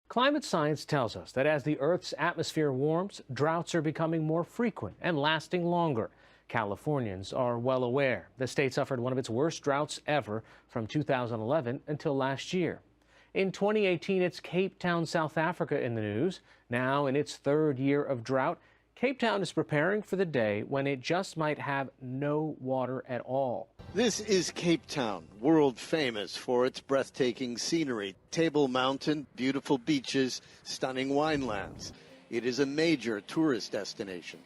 Climate science tells us that as the Earth's atmosphere warms, droughts are becoming more frequent and lasting longer. Californians are well aware. The state suffered one of its worst droughts ever from 2011 until last year. In 2018, it's Cape Town, South Africa in the news. Now in its third year of drought, Cape Town is preparing for the day when it just might have no water at all. This is Cape Town, world famous for its breathtaking scenery, Table Mountain, beautiful beaches, stunning winelands. It is a major tourist destination.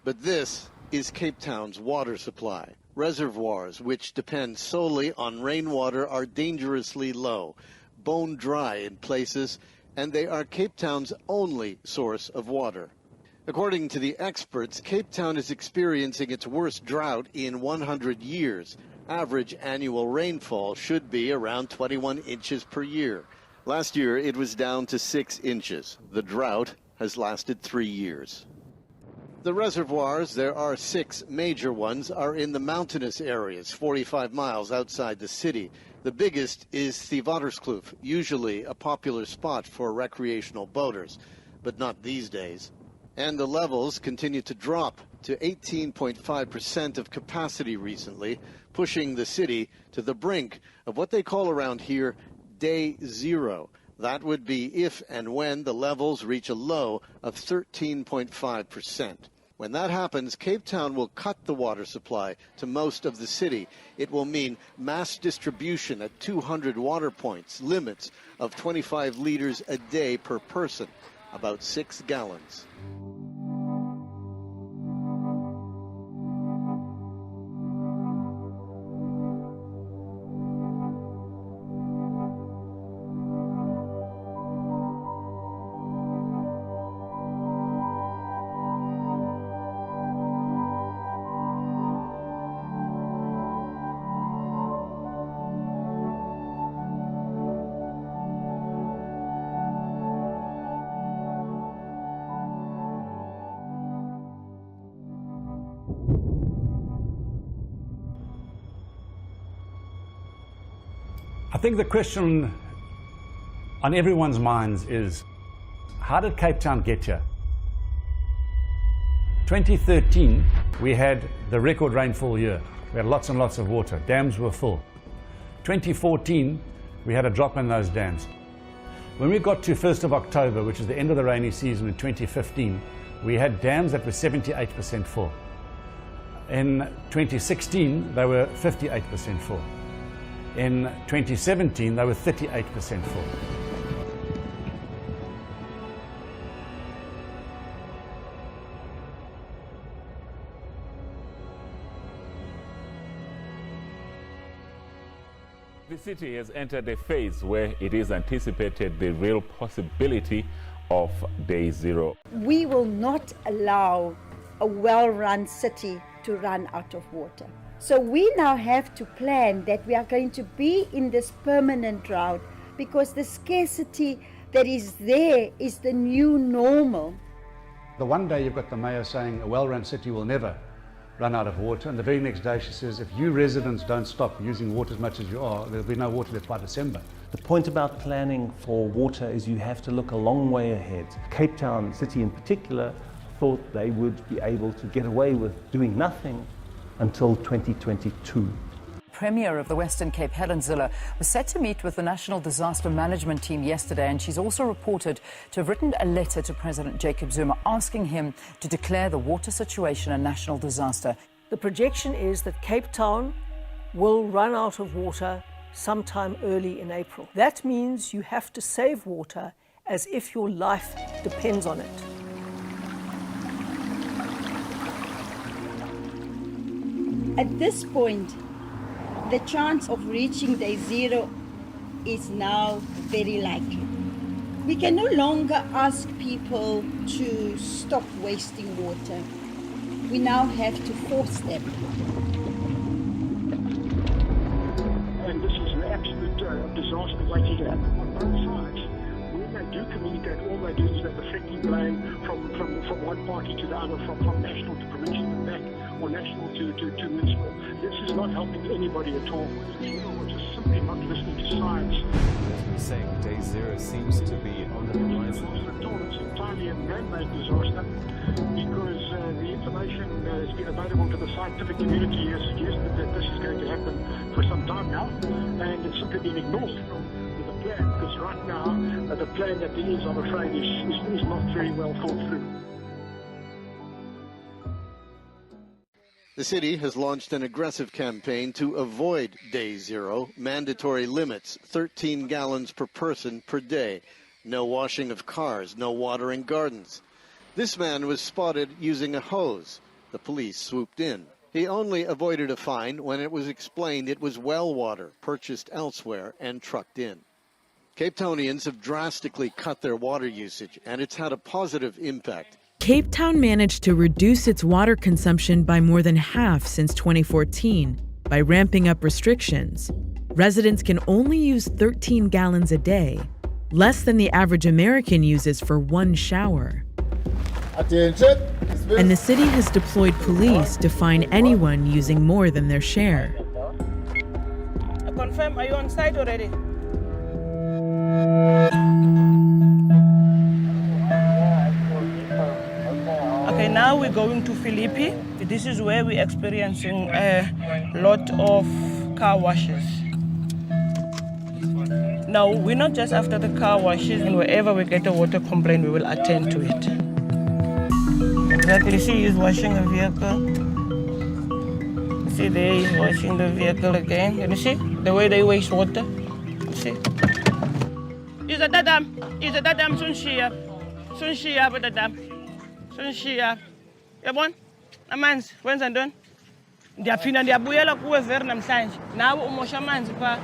But this is Cape Town's water supply. Reservoirs, which depend solely on rainwater, are dangerously low, bone dry in places, and they are Cape Town's only source of water. According to the experts, Cape Town is experiencing its worst drought in 100 years. Average annual rainfall should be around 21 inches per year. Last year, it was down to 6 inches. The drought has lasted 3 years. The reservoirs, there are 6 major ones, are in the mountainous areas, 45 miles outside the city. The biggest is Theewaterskloof, usually a popular spot for recreational boaters, but not these days. And the levels continue to drop to 18.5% of capacity recently, pushing the city to the brink of what they call around here day zero. That would be if and when the levels reach a low of 13.5%. When that happens, Cape Town will cut the water supply to most of the city. It will mean mass distribution at 200 water points, limits of 25 liters a day per person, about 6 gallons. I think the question on everyone's minds is, how did Cape Town get here? 2013, we had the record rainfall year. We had lots and lots of water. Dams were full. 2014, we had a drop in those dams. When we got to 1st of October, which is the end of the rainy season in 2015, we had dams that were 78% full. In 2016, they were 58% full. In 2017, they were 38% full. The city has entered a phase where it is anticipated the real possibility of day zero. We will not allow a well-run city to run out of water. So we now have to plan that we are going to be in this permanent drought because the scarcity that is there is the new normal. The one day you've got the mayor saying a well-run city will never run out of water, and the very next day she says if you residents don't stop using water as much as you are, there'll be no water left by December. The point about planning for water is you have to look a long way ahead. Cape Town City in particular thought they would be able to get away with doing nothing until 2022. Premier of the Western Cape, Helen Zille, was set to meet with the National Disaster Management Team yesterday, and she's also reported to have written a letter to President Jacob Zuma asking him to declare the water situation a national disaster. The projection is that Cape Town will run out of water sometime early in April. That means you have to save water as if your life depends on it. At this point, the chance of reaching day zero is now very likely. We can no longer ask people to stop wasting water. We now have to force them. And this is an absolute disaster waiting to happen on both sides. When they do communicate, all they do is they deflecting blame from one party to the other, from national to provincial and back, or national to municipal. This is not helping anybody at all. We're just simply not listening to science. As we're saying, day zero seems to be on the climatic disaster, because the information that's been available to the scientific community has suggested that this is going to happen for some time now, and it's simply been ignored with the plan, because right now the plan that there is, I'm afraid, is not very well thought through. The city has launched an aggressive campaign to avoid day zero. Mandatory limits, 13 gallons per person per day. No washing of cars, no watering gardens. This man was spotted using a hose. The police swooped in. He only avoided a fine when it was explained it was well water purchased elsewhere and trucked in. Cape Townians have drastically cut their water usage, and it's had a positive impact. Cape Town managed to reduce its water consumption by more than half since 2014 by ramping up restrictions. Residents can only use 13 gallons a day, less than the average American uses for one shower. Attention. And the city has deployed police to fine anyone using more than their share. I confirm, are you on site already? Okay, now we're going to Philippi. This is where we're experiencing a lot of car washes. No, we're not just after the car washes, and wherever we get a water complaint, we will attend to it. Exactly, see, he's washing a vehicle. See there, he's washing the vehicle again. Can you see the way they waste water? You see? Is a dadam, sunshia, but dadam. Sunshia. Yabon? Amanzi, wenza ntoni? Ndiyaphinda ndiyabuyela kuwe veri namhlanje. Nawe umosha amanzi pha.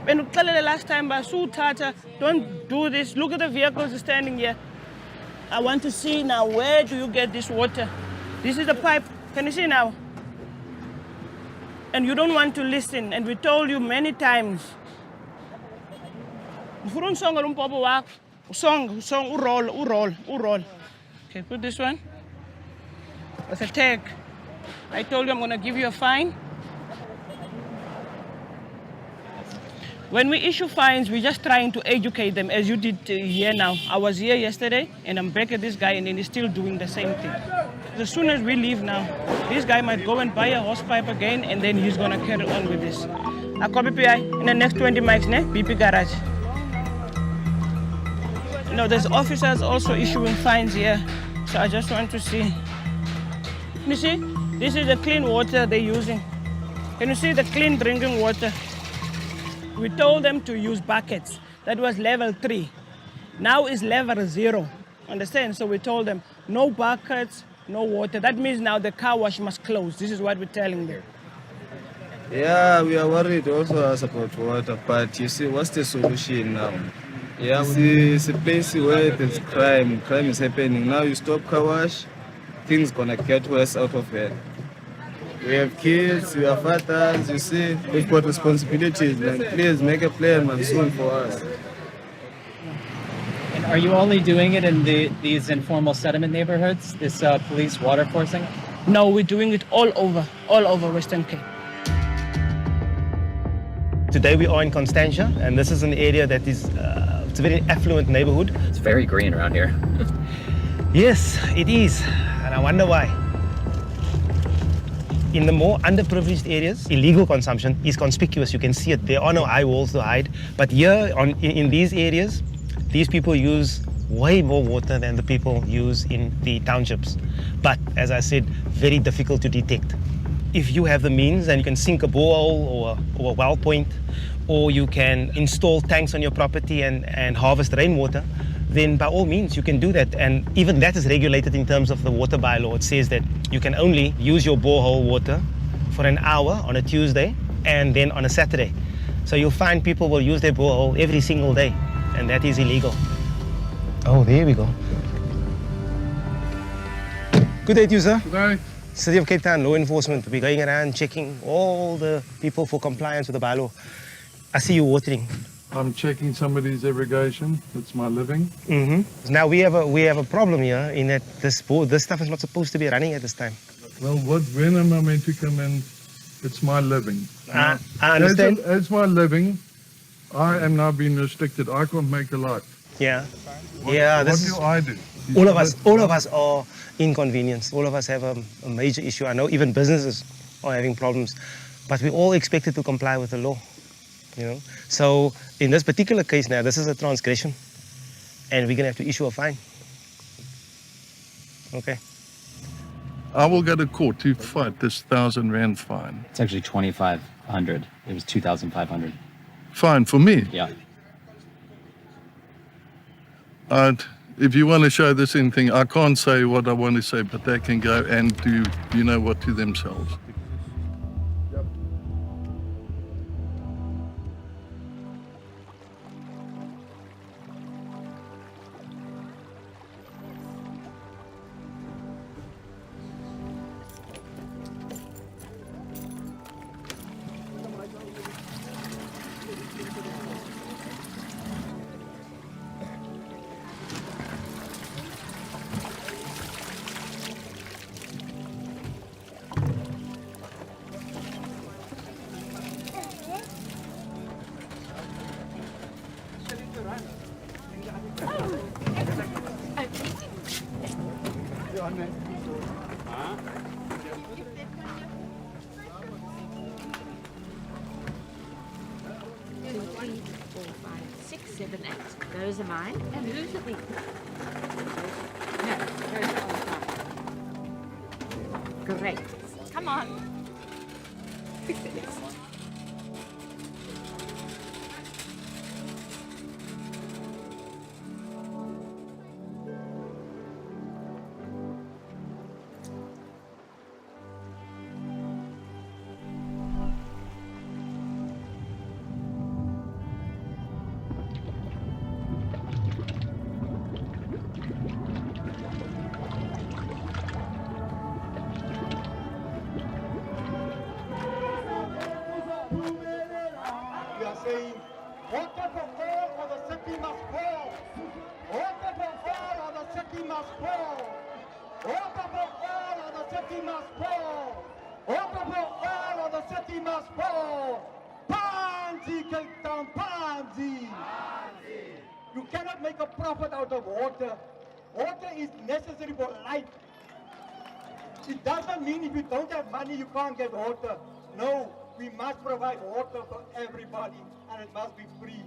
Bendikuxelele last time basuthatha, don't do this. Look at the vehicles standing here. I want to see now, where do you get this water? This is the pipe. Can you see now? And you don't want to listen, and we told you many times. Roll. Okay, put this one. That's a tag. I told you I'm going to give you a fine. When we issue fines, we're just trying to educate them, as you did here now. I was here yesterday, and I'm back at this guy, and then he's still doing the same thing. As soon as we leave now, this guy might go and buy a hosepipe again, and then he's going to carry on with this. I call BPI in the next 20 miles, BP garage. No, there's officers also issuing fines here, so I just want to see. You see, this is the clean water they're using. Can you see the clean drinking water? We told them to use buckets. That was level 3. Now is level 0. Understand? So we told them no buckets, no water. That means now the car wash must close. This is what we're telling them. Yeah, we are worried also about water, but you see, what's the solution now? Yeah, it's a place where there's crime is happening. Now you stop car wash, things gonna get worse out of it. We have kids, we have fathers, you see, we've got responsibilities, and please make a plan soon for us. And are you only doing it in these informal settlement neighborhoods, this police water forcing? No, we're doing it all over Western Cape. Today we are in Constantia, and this is an area that is it's a very affluent neighborhood. It's very green around here. Yes, it is, and I wonder why. In the more underprivileged areas, illegal consumption is conspicuous. You can see it. There are no high walls to hide. But here, in these areas, these people use way more water than the people use in the townships. But, as I said, very difficult to detect. If you have the means and you can sink a borehole or a well point, or you can install tanks on your property and harvest rainwater, then by all means you can do that. And even that is regulated in terms of the water bylaw. It says that you can only use your borehole water for an hour on a Tuesday and then on a Saturday. So you'll find people will use their borehole every single day, and that is illegal. Oh, there we go. Good day to you, sir. Good day. City of Cape Town Law Enforcement. We're going around checking all the people for compliance with the bylaw. I see you watering. I'm checking somebody's irrigation. It's my living. Now we have a problem here in that this stuff is not supposed to be running at this time. Well, when am I meant to come in? It's my living. I understand. It's my living. I am now being restricted. I can't make a lot. Yeah. What do I do? All of us are inconvenienced. All of us have a major issue. I know even businesses are having problems, but we're all expected to comply with the law. You know. So in this particular case now, this is a transgression, and we're gonna have to issue a fine. Okay. I will go to court to fight this R1,000 fine. It's actually 2,500. It was 2,500. Fine for me. Yeah. If you want to show this anything, I can't say what I want to say, but they can go and do, you know what, to themselves. Those are mine. And whose are these? No, those are all mine. Great. Come on. You cannot make a profit out of water. Water is necessary for life. It doesn't mean if you don't have money, you can't get water. No, we must provide water for everybody, and it must be free.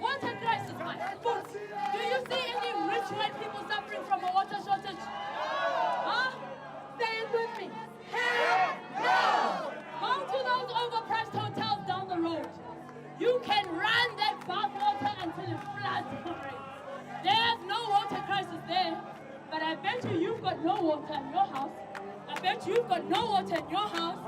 Water crisis, man. Do you see any rich white people suffering from a water shortage? Huh? Say it with me. Hell no! Go to those overpriced hotels down the road. You can run that bath water until it floods. There's no water crisis there. But I bet you've got no water in your house. I bet you've got no water in your house.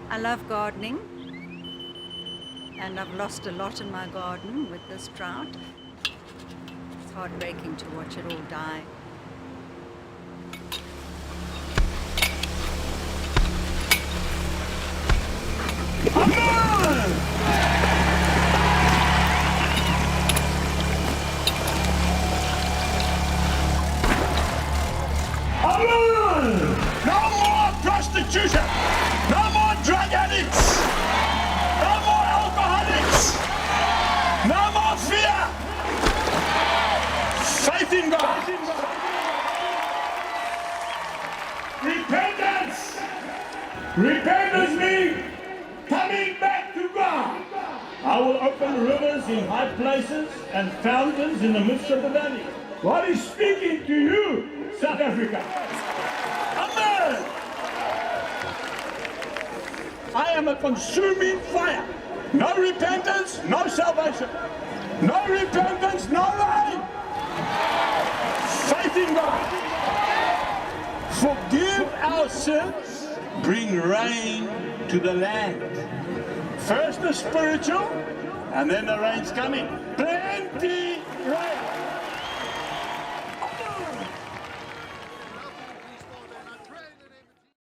I love gardening, and I've lost a lot in my garden with this drought. It's heartbreaking to watch it all die. No more prostitution! No more drug addicts! No more alcoholics! No more fear! Faith in God! Repentance! Repentance means coming back to God! I will open rivers in high places and fountains in the midst of the valley. God is speaking to you, South Africa. Amen! I am a consuming fire. No repentance, no salvation. No repentance, no rain. Faith in God. Forgive our sins, bring rain to the land. First the spiritual, and then the rain's coming. Plenty rain.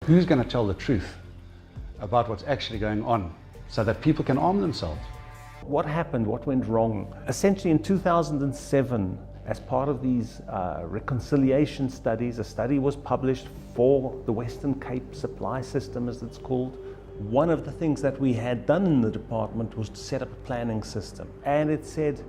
Who's going to tell the truth about what's actually going on so that people can arm themselves? What happened? What went wrong? Essentially in 2007, as part of these reconciliation studies, a study was published for the Western Cape supply system, as it's called. One of the things that we had done in the department was to set up a planning system. And it said,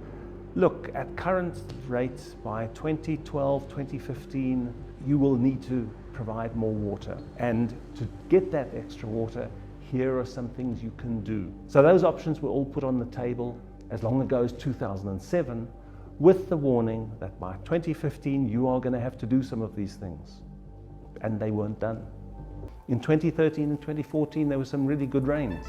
look, at current rates by 2012, 2015, you will need to provide more water. And to get that extra water, here are some things you can do. So those options were all put on the table as long ago as 2007, with the warning that by 2015 you are going to have to do some of these things. And they weren't done. In 2013 and 2014 there were some really good rains.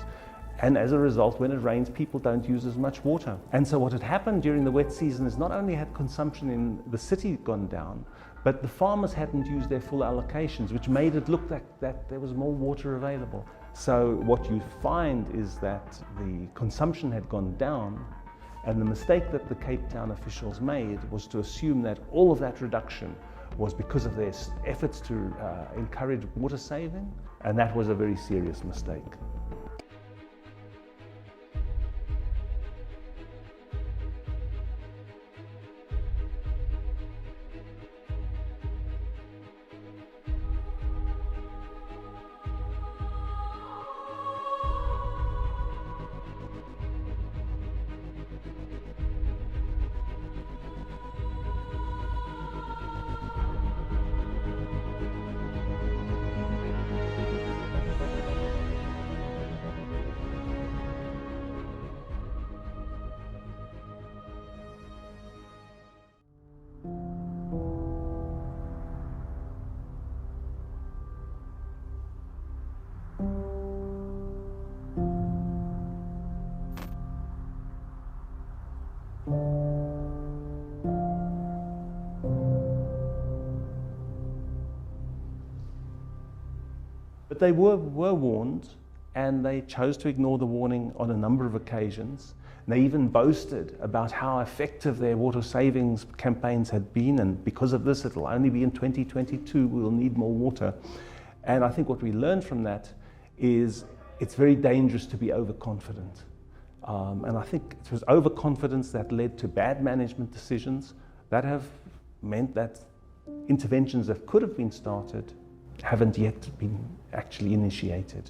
And as a result, when it rains, people don't use as much water. And so what had happened during the wet season is not only had consumption in the city gone down, but the farmers hadn't used their full allocations, which made it look like that there was more water available. So what you find is that the consumption had gone down, and the mistake that the Cape Town officials made was to assume that all of that reduction was because of their efforts to encourage water saving, and that was a very serious mistake. But they were warned, and they chose to ignore the warning on a number of occasions. And they even boasted about how effective their water savings campaigns had been, and because of this, it'll only be in 2022 we'll need more water. And I think what we learned from that is it's very dangerous to be overconfident. And I think it was overconfidence that led to bad management decisions that have meant that interventions that could have been started haven't yet been actually initiated.